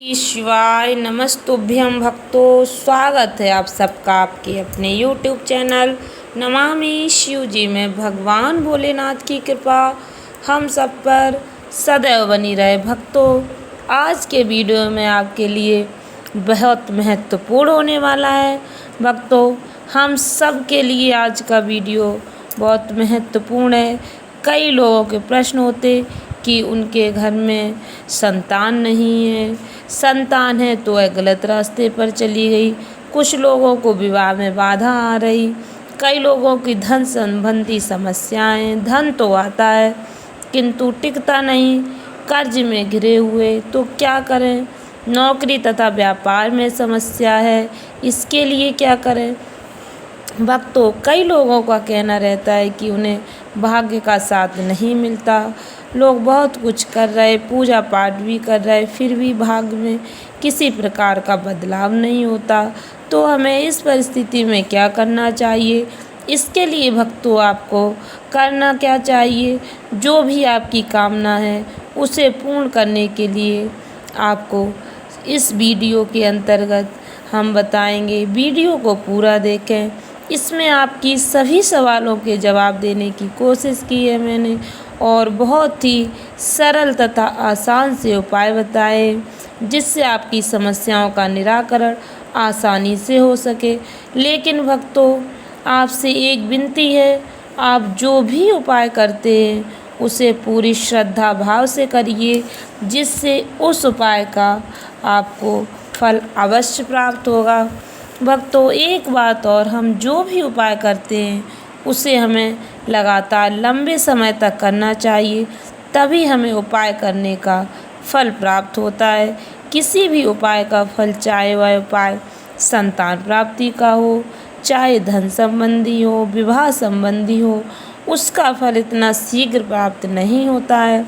शिवाय नमस्तुभ्यं भक्तो, स्वागत है आप सबका आपके अपने YouTube चैनल नमामि शिव जी में। भगवान भोलेनाथ की कृपा हम सब पर सदैव बनी रहे। भक्तों, आज के वीडियो में आपके लिए बहुत महत्वपूर्ण होने वाला है। भक्तों, हम सब के लिए आज का वीडियो बहुत महत्वपूर्ण है। कई लोगों के प्रश्न होते कि उनके घर में संतान नहीं है, संतान है तो वह गलत रास्ते पर चली गई। कुछ लोगों को विवाह में बाधा आ रही, कई लोगों की धन संबंधी समस्याएं, धन तो आता है किंतु टिकता नहीं, कर्ज में घिरे हुए तो क्या करें, नौकरी तथा व्यापार में समस्या है, इसके लिए क्या करें। भक्तों, कई लोगों का कहना रहता है कि उन्हें भाग्य का साथ नहीं मिलता। लोग बहुत कुछ कर रहे, पूजा पाठ भी कर रहे, फिर भी भाग्य में किसी प्रकार का बदलाव नहीं होता। तो हमें इस परिस्थिति में क्या करना चाहिए? इसके लिए भक्तों, आपको करना क्या चाहिए? जो भी आपकी कामना है उसे पूर्ण करने के लिए आपको इस वीडियो के अंतर्गत हम बताएंगे। वीडियो को पूरा देखें। इसमें आपकी सभी सवालों के जवाब देने की कोशिश की है मैंने, और बहुत ही सरल तथा आसान से उपाय बताए जिससे आपकी समस्याओं का निराकरण आसानी से हो सके। लेकिन भक्तों, आपसे एक विनती है, आप जो भी उपाय करते हैं उसे पूरी श्रद्धा भाव से करिए, जिससे उस उपाय का आपको फल अवश्य प्राप्त होगा। भक्तों, एक बात और, हम जो भी उपाय करते हैं उसे हमें लगातार लंबे समय तक करना चाहिए, तभी हमें उपाय करने का फल प्राप्त होता है। किसी भी उपाय का फल, चाहे वह उपाय संतान प्राप्ति का हो, चाहे धन संबंधी हो, विवाह संबंधी हो, उसका फल इतना शीघ्र प्राप्त नहीं होता है।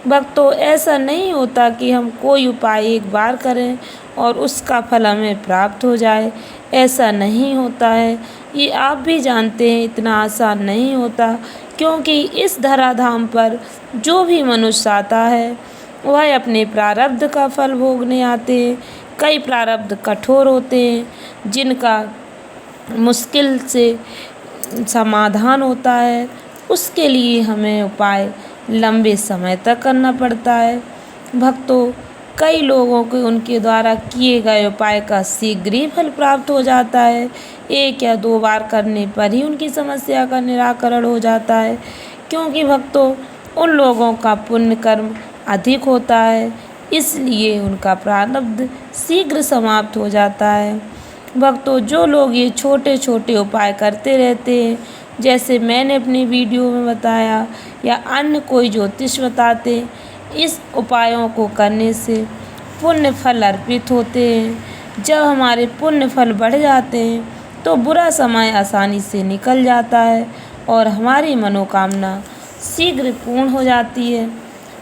भक्तों, ऐसा नहीं होता कि हम कोई उपाय एक बार करें और उसका फल हमें प्राप्त हो जाए, ऐसा नहीं होता है। ये आप भी जानते हैं, इतना आसान नहीं होता, क्योंकि इस धराधाम पर जो भी मनुष्य आता है वह अपने प्रारब्ध का फल भोगने आते हैं। कई प्रारब्ध कठोर होते हैं जिनका मुश्किल से समाधान होता है, उसके लिए हमें उपाय लंबे समय तक करना पड़ता है। भक्तों, कई लोगों को उनके द्वारा किए गए उपाय का शीघ्र ही फल प्राप्त हो जाता है। एक या दो बार करने पर ही उनकी समस्या का निराकरण हो जाता है, क्योंकि भक्तों, उन लोगों का पुण्य कर्म अधिक होता है, इसलिए उनका प्रारब्ध शीघ्र समाप्त हो जाता है। भक्तों, जो लोग ये छोटे छोटे उपाय करते रहते हैं, जैसे मैंने अपनी वीडियो में बताया या अन्य कोई ज्योतिष बताते, इस उपायों को करने से पुण्य फल अर्पित होते हैं। जब हमारे पुण्य फल बढ़ जाते हैं तो बुरा समय आसानी से निकल जाता है और हमारी मनोकामना शीघ्र पूर्ण हो जाती है।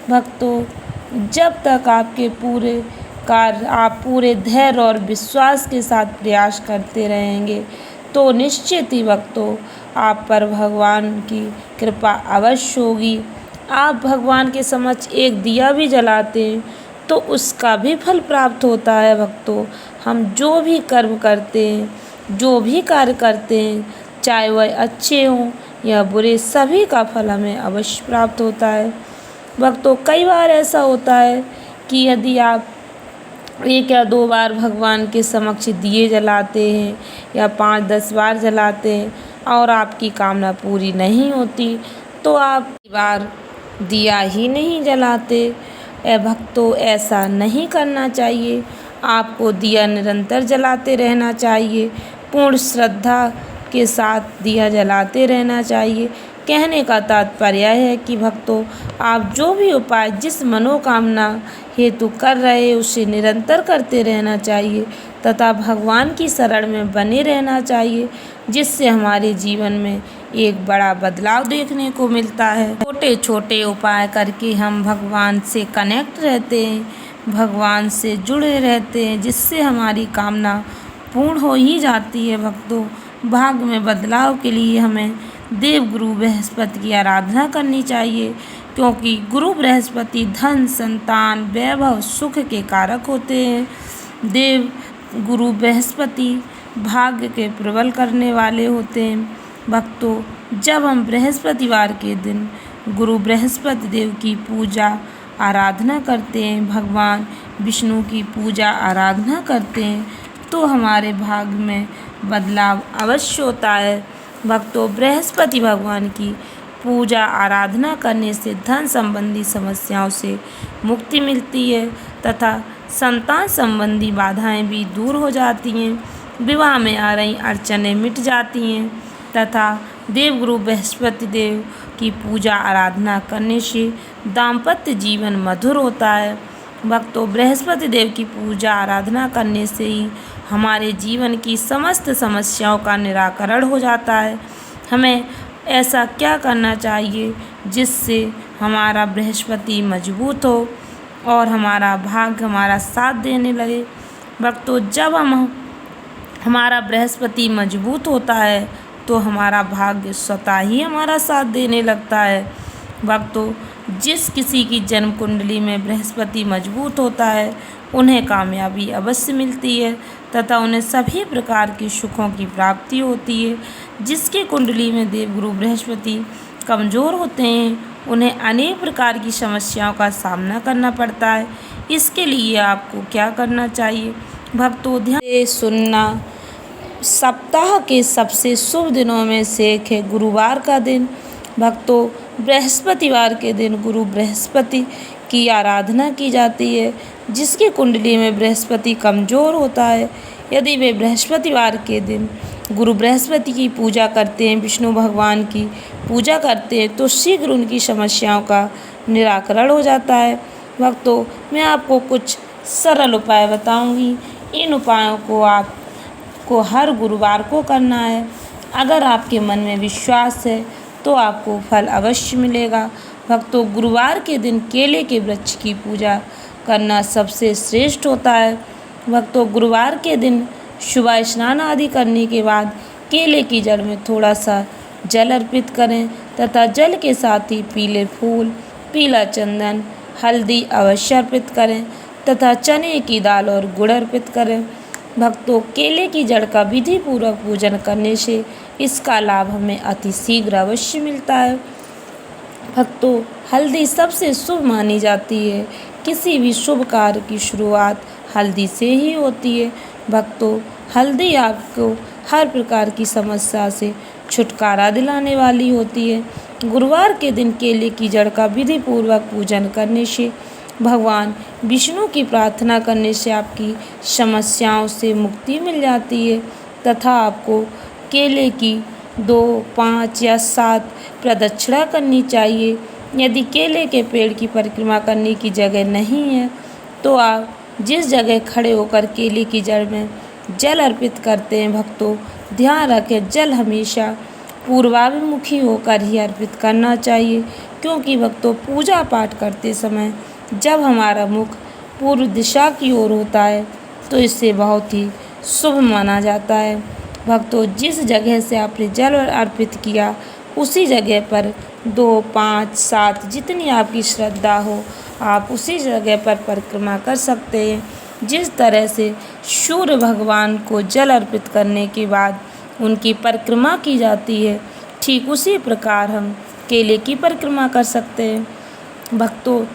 भक्तों, जब तक आपके पूरे कार्य आप पूरे धैर्य और विश्वास के साथ प्रयास करते रहेंगे तो निश्चित ही भक्तों, आप पर भगवान की कृपा अवश्य होगी। आप भगवान के समक्ष एक दिया भी जलाते हैं तो उसका भी फल प्राप्त होता है। भक्तों, हम जो भी कर्म करते हैं, जो भी कार्य करते हैं, चाहे वह अच्छे हों या बुरे, सभी का फल हमें अवश्य प्राप्त होता है। भक्तों, कई बार ऐसा होता है कि यदि आप एक या दो बार भगवान के समक्ष दिए जलाते हैं या 5-10 बार जलाते हैं और आपकी कामना पूरी नहीं होती, तो आप बार दिया ही नहीं जलाते। भक्तों, ऐसा नहीं करना चाहिए। आपको दिया निरंतर जलाते रहना चाहिए, पूर्ण श्रद्धा के साथ दिया जलाते रहना चाहिए। कहने का तात्पर्य है कि भक्तों, आप जो भी उपाय जिस मनोकामना हेतु कर रहे हैं उसे निरंतर करते रहना चाहिए तथा भगवान की शरण में बने रहना चाहिए, जिससे हमारे जीवन में एक बड़ा बदलाव देखने को मिलता है। छोटे छोटे उपाय करके हम भगवान से कनेक्ट रहते हैं, भगवान से जुड़े रहते हैं, जिससे हमारी कामना पूर्ण हो ही जाती है। भक्तों, भाग्य में बदलाव के लिए हमें देवगुरु बृहस्पति की आराधना करनी चाहिए, क्योंकि गुरु बृहस्पति धन, संतान, वैभव, सुख के कारक होते हैं। देव गुरु बृहस्पति भाग्य के प्रबल करने वाले होते हैं। भक्तों, जब हम बृहस्पतिवार के दिन गुरु बृहस्पति देव की पूजा आराधना करते हैं, भगवान विष्णु की पूजा आराधना करते हैं, तो हमारे भाग्य में बदलाव अवश्य होता है। भक्तों, बृहस्पति भगवान की पूजा आराधना करने से धन संबंधी समस्याओं से मुक्ति मिलती है तथा संतान संबंधी बाधाएं भी दूर हो जाती हैं। विवाह में आ रही अड़चनें मिट जाती हैं तथा देवगुरु बृहस्पति देव की पूजा आराधना करने से दाम्पत्य जीवन मधुर होता है। भक्तों, बृहस्पति देव की पूजा आराधना करने से ही हमारे जीवन की समस्त समस्याओं का निराकरण हो जाता है। हमें ऐसा क्या करना चाहिए जिससे हमारा बृहस्पति मजबूत हो और हमारा भाग्य हमारा साथ देने लगे। भक्तों, जब हमारा बृहस्पति मजबूत होता है तो हमारा भाग्य स्वतः ही हमारा साथ देने लगता है। भक्तों, जिस किसी की जन्म कुंडली में बृहस्पति मजबूत होता है उन्हें कामयाबी अवश्य मिलती है तथा उन्हें सभी प्रकार के सुखों की प्राप्ति होती है। जिसकी कुंडली में देवगुरु बृहस्पति कमज़ोर होते हैं उन्हें अनेक प्रकार की समस्याओं का सामना करना पड़ता है। इसके लिए आपको क्या करना चाहिए? भक्तों, ध्यान से सुनना। सप्ताह के सबसे शुभ दिनों में से एक है गुरुवार का दिन। भक्तों, बृहस्पतिवार के दिन गुरु बृहस्पति की आराधना की जाती है। जिसकी कुंडली में बृहस्पति कमज़ोर होता है, यदि वे बृहस्पतिवार के दिन गुरु बृहस्पति की पूजा करते हैं, विष्णु भगवान की पूजा करते हैं, तो शीघ्र उनकी समस्याओं का निराकरण हो जाता है। भक्तों, मैं आपको कुछ सरल उपाय बताऊंगी। इन उपायों को आपको हर गुरुवार को करना है। अगर आपके मन में विश्वास है तो आपको फल अवश्य मिलेगा। भक्तों, गुरुवार के दिन केले के वृक्ष की पूजा करना सबसे श्रेष्ठ होता है। भक्तों, गुरुवार के दिन सुबह स्नान आदि करने के बाद केले की जड़ में थोड़ा सा जल अर्पित करें तथा जल के साथ ही पीले फूल, पीला चंदन, हल्दी अवश्य अर्पित करें तथा चने की दाल और गुड़ अर्पित करें। भक्तों, केले की जड़ का विधि पूर्वक पूजन करने से इसका लाभ हमें अति शीघ्र अवश्य मिलता है। भक्तों, हल्दी सबसे शुभ मानी जाती है। किसी भी शुभ कार्य की शुरुआत हल्दी से ही होती है। भक्तों, हल्दी आपको हर प्रकार की समस्या से छुटकारा दिलाने वाली होती है। गुरुवार के दिन केले की जड़ का विधि पूर्वक पूजन करने से, भगवान विष्णु की प्रार्थना करने से आपकी समस्याओं से मुक्ति मिल जाती है तथा आपको केले की 2, 5 या 7 प्रदक्षिणा करनी चाहिए। यदि केले के पेड़ की परिक्रमा करने की जगह नहीं है तो आप जिस जगह खड़े होकर केले की जड़ में जल अर्पित करते हैं, भक्तों ध्यान रखें जल हमेशा पूर्वाभिमुखी होकर ही अर्पित करना चाहिए, क्योंकि भक्तों पूजा पाठ करते समय जब हमारा मुख पूर्व दिशा की ओर होता है तो इससे बहुत ही शुभ माना जाता है। भक्तों, जिस जगह से आपने जल अर्पित किया उसी जगह पर 2, 5, 7 जितनी आपकी श्रद्धा हो आप उसी जगह पर परिक्रमा कर सकते हैं। जिस तरह से सूर्य भगवान को जल अर्पित करने के बाद उनकी परिक्रमा की जाती है, ठीक उसी प्रकार हम केले की परिक्रमा कर सकते हैं। भक्तों,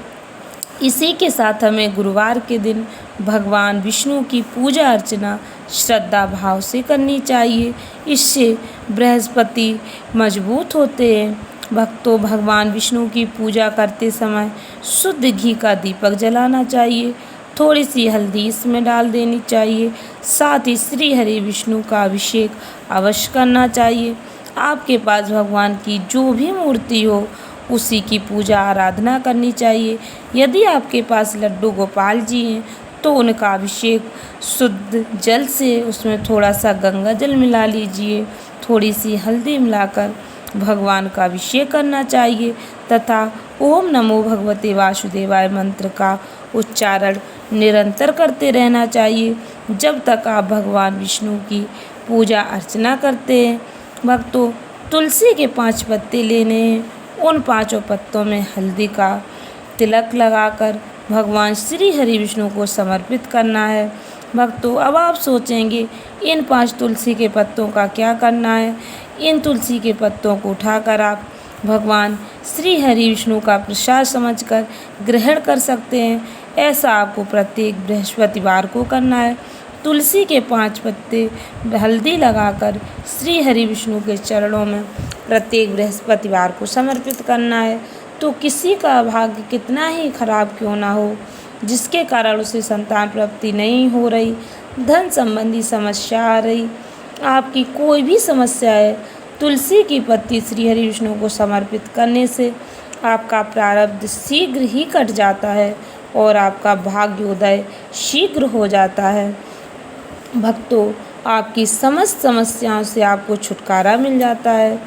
इसी के साथ हमें गुरुवार के दिन भगवान विष्णु की पूजा अर्चना श्रद्धा भाव से करनी चाहिए। इससे बृहस्पति मजबूत होते हैं। भक्तों, भगवान विष्णु की पूजा करते समय शुद्ध घी का दीपक जलाना चाहिए। थोड़ी सी हल्दी इसमें डाल देनी चाहिए। साथ ही श्री हरि विष्णु का अभिषेक अवश्य करना चाहिए। आपके पास भगवान की जो भी मूर्ति हो उसी की पूजा आराधना करनी चाहिए। यदि आपके पास लड्डू गोपाल जी हैं तो उनका अभिषेक शुद्ध जल से, उसमें थोड़ा सा गंगा जल मिला लीजिए, थोड़ी सी हल्दी मिलाकर भगवान का अभिषेक करना चाहिए तथा ओम नमो भगवते वासुदेवाय मंत्र का उच्चारण निरंतर करते रहना चाहिए जब तक आप भगवान विष्णु की पूजा अर्चना करते हैं। भक्तों, तुलसी के 5 पत्ते लेने हैं, उन 5 पत्तों में हल्दी का तिलक लगाकर भगवान श्री हरि विष्णु को समर्पित करना है। भक्तों, अब आप सोचेंगे इन 5 तुलसी के पत्तों का क्या करना है। इन तुलसी के पत्तों को उठाकर आप भगवान श्री हरि विष्णु का प्रसाद समझकर ग्रहण कर सकते हैं। ऐसा आपको प्रत्येक बृहस्पतिवार को करना है। तुलसी के 5 पत्ते हल्दी लगाकर श्री हरि विष्णु के चरणों में प्रत्येक बृहस्पतिवार को समर्पित करना है। तो किसी का भाग्य कितना ही खराब क्यों ना हो, जिसके कारण उसे संतान प्राप्ति नहीं हो रही, धन संबंधी समस्या आ रही, आपकी कोई भी समस्या है, तुलसी की पत्ती श्री हरि विष्णु को समर्पित करने से आपका प्रारब्ध शीघ्र ही कट जाता है और आपका भाग्योदय शीघ्र हो जाता है। भक्तों, आपकी समस्त समस्याओं से आपको छुटकारा मिल जाता है।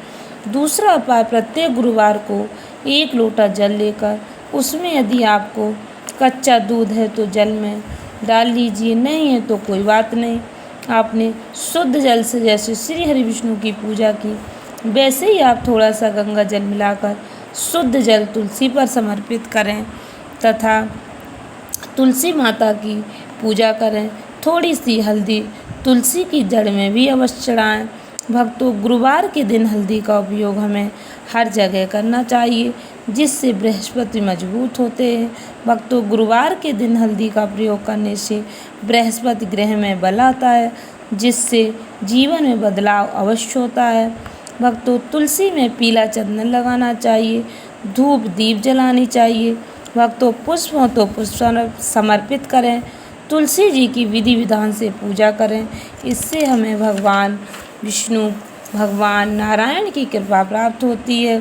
दूसरा उपाय, प्रत्येक गुरुवार को 1 लोटा जल लेकर उसमें यदि आपको कच्चा दूध है तो जल में डाल लीजिए, नहीं है तो कोई बात नहीं। आपने शुद्ध जल से जैसे श्री हरि विष्णु की पूजा की, वैसे ही आप थोड़ा सा गंगा जल मिलाकर शुद्ध जल तुलसी पर समर्पित करें तथा तुलसी माता की पूजा करें। थोड़ी सी हल्दी तुलसी की जड़ में भी अवश्य चढ़ाएं। भक्तों, गुरुवार के दिन हल्दी का उपयोग हमें हर जगह करना चाहिए, जिससे बृहस्पति मजबूत होते हैं। भक्तों, गुरुवार के दिन हल्दी का प्रयोग करने से बृहस्पति ग्रह में बल आता है, जिससे जीवन में बदलाव अवश्य होता है। भक्तों, तुलसी में पीला चंदन लगाना चाहिए, धूप दीप जलानी चाहिए। भक्तों, पुष्प हो तो पुष्प समर्पित करें, तुलसी जी की विधि विधान से पूजा करें। इससे हमें भगवान विष्णु, भगवान नारायण की कृपा प्राप्त होती है।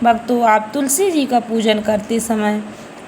भक्तों, आप तुलसी जी का पूजन करते समय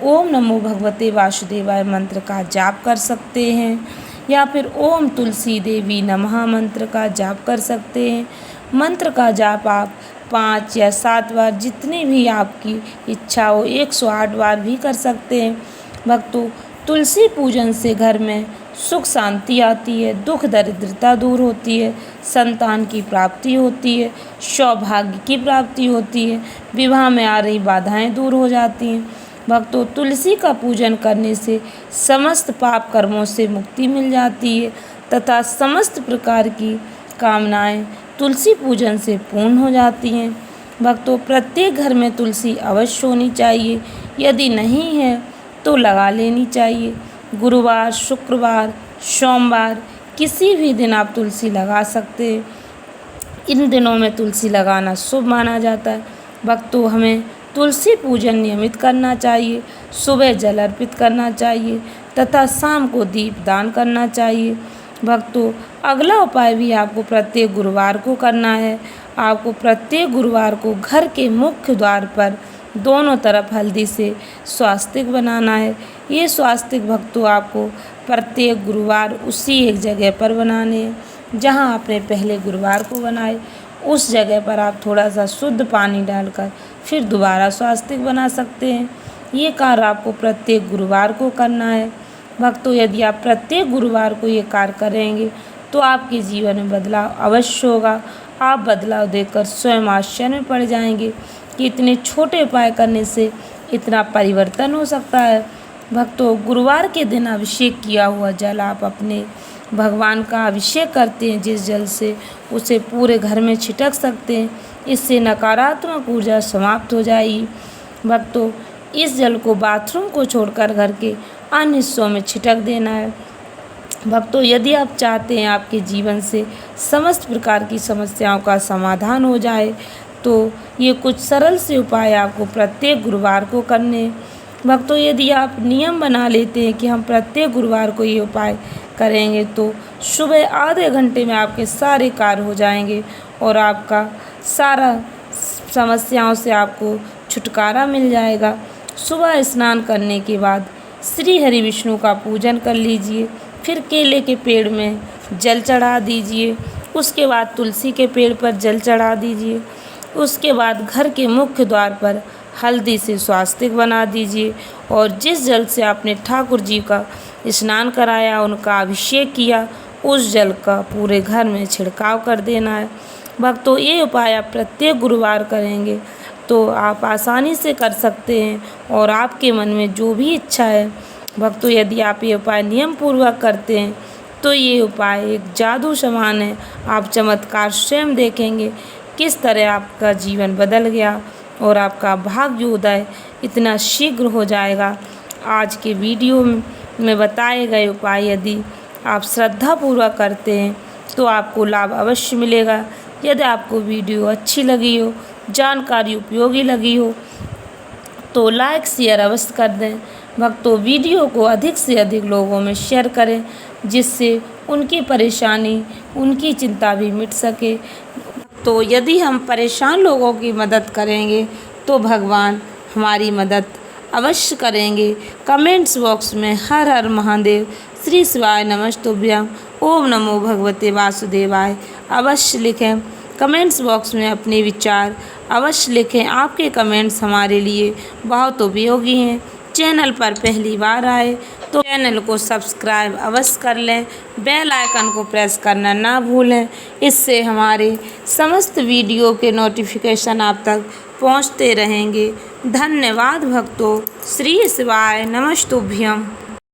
ओम नमो भगवते वासुदेवाय मंत्र का जाप कर सकते हैं या फिर ओम तुलसी देवी नमः मंत्र का जाप कर सकते हैं। मंत्र का जाप आप 5 या 7 बार, जितनी भी आपकी इच्छा हो, 108 बार भी कर सकते हैं। भक्तों, तुलसी पूजन से घर में सुख शांति आती है, दुख दरिद्रता दूर होती है, संतान की प्राप्ति होती है, सौभाग्य की प्राप्ति होती है, विवाह में आ रही बाधाएं दूर हो जाती हैं। भक्तों, तुलसी का पूजन करने से समस्त पाप कर्मों से मुक्ति मिल जाती है तथा समस्त प्रकार की कामनाएं तुलसी पूजन से पूर्ण हो जाती हैं। भक्तों, प्रत्येक घर में तुलसी अवश्य होनी चाहिए, यदि नहीं है तो लगा लेनी चाहिए। गुरुवार, शुक्रवार, सोमवार, किसी भी दिन आप तुलसी लगा सकते हैं। इन दिनों में तुलसी लगाना शुभ माना जाता है। भक्तों, हमें तुलसी पूजन नियमित करना चाहिए, सुबह जल अर्पित करना चाहिए तथा शाम को दीप दान करना चाहिए। भक्तों, अगला उपाय भी आपको प्रत्येक गुरुवार को करना है। आपको प्रत्येक गुरुवार को घर के मुख्य द्वार पर दोनों तरफ हल्दी से स्वास्तिक बनाना है। ये स्वास्तिक भक्तों आपको प्रत्येक गुरुवार उसी एक जगह पर बनाने हैं जहां आपने पहले गुरुवार को बनाए। उस जगह पर आप थोड़ा सा शुद्ध पानी डालकर फिर दोबारा स्वास्तिक बना सकते हैं। ये कार्य आपको प्रत्येक गुरुवार को करना है। भक्तों, यदि आप प्रत्येक गुरुवार को ये कार्य करेंगे तो आपके जीवन में बदलाव अवश्य होगा। आप बदलाव देखकर स्वयं आश्चर्य में पड़ जाएंगे कि इतने छोटे उपाय करने से इतना परिवर्तन हो सकता है। भक्तों, गुरुवार के दिन अभिषेक किया हुआ जल आप अपने भगवान का अभिषेक करते हैं, जिस जल से उसे पूरे घर में छिटक सकते हैं। इससे नकारात्मक ऊर्जा समाप्त हो जाएगी। भक्तों, इस जल को बाथरूम को छोड़कर घर के अन्य हिस्सों में छिटक देना है। भक्तों, यदि आप चाहते हैं आपके जीवन से समस्त प्रकार की समस्याओं का समाधान हो जाए तो ये कुछ सरल से उपाय आपको प्रत्येक गुरुवार को करने हैं। भक्तों, यदि आप नियम बना लेते हैं कि हम प्रत्येक गुरुवार को ये उपाय करेंगे तो सुबह आधे घंटे में आपके सारे कार्य हो जाएंगे और आपका सारा समस्याओं से आपको छुटकारा मिल जाएगा। सुबह स्नान करने के बाद श्री हरि विष्णु का पूजन कर लीजिए, फिर केले के पेड़ में जल चढ़ा दीजिए, उसके बाद तुलसी के पेड़ पर जल चढ़ा दीजिए, उसके बाद घर के मुख्य द्वार पर हल्दी से स्वास्तिक बना दीजिए और जिस जल से आपने ठाकुर जी का स्नान कराया, उनका अभिषेक किया, उस जल का पूरे घर में छिड़काव कर देना है। भक्तों, ये उपाय आप प्रत्येक गुरुवार करेंगे, तो आप आसानी से कर सकते हैं और आपके मन में जो भी इच्छा है भक्तों, यदि आप ये उपाय नियम पूर्वक करते हैं तो ये उपाय एक जादू समान है। आप चमत्कार स्वयं देखेंगे, किस तरह आपका जीवन बदल गया और आपका भाग्योदय इतना शीघ्र हो जाएगा। आज के वीडियो में बताए गए उपाय यदि आप श्रद्धापूर्वक करते हैं तो आपको लाभ अवश्य मिलेगा। यदि आपको वीडियो अच्छी लगी हो, जानकारी उपयोगी लगी हो तो लाइक शेयर अवश्य कर दें। भक्तों, वीडियो को अधिक से अधिक लोगों में शेयर करें जिससे उनकी परेशानी, उनकी चिंता भी मिट सके। तो यदि हम परेशान लोगों की मदद करेंगे तो भगवान हमारी मदद अवश्य करेंगे। कमेंट्स बॉक्स में हर हर महादेव, श्री शिवाय नमस्तुभ्यं, ओम नमो भगवते वासुदेवाय अवश्य लिखें। कमेंट्स बॉक्स में अपने विचार अवश्य लिखें। आपके कमेंट्स हमारे लिए बहुत उपयोगी हैं। चैनल पर पहली बार आए तो चैनल को सब्सक्राइब अवश्य कर लें, बेल आइकन को प्रेस करना ना भूलें। इससे हमारे समस्त वीडियो के नोटिफिकेशन आप तक पहुंचते रहेंगे। धन्यवाद भक्तों। श्री शिवाय नमस्तुभ्यं।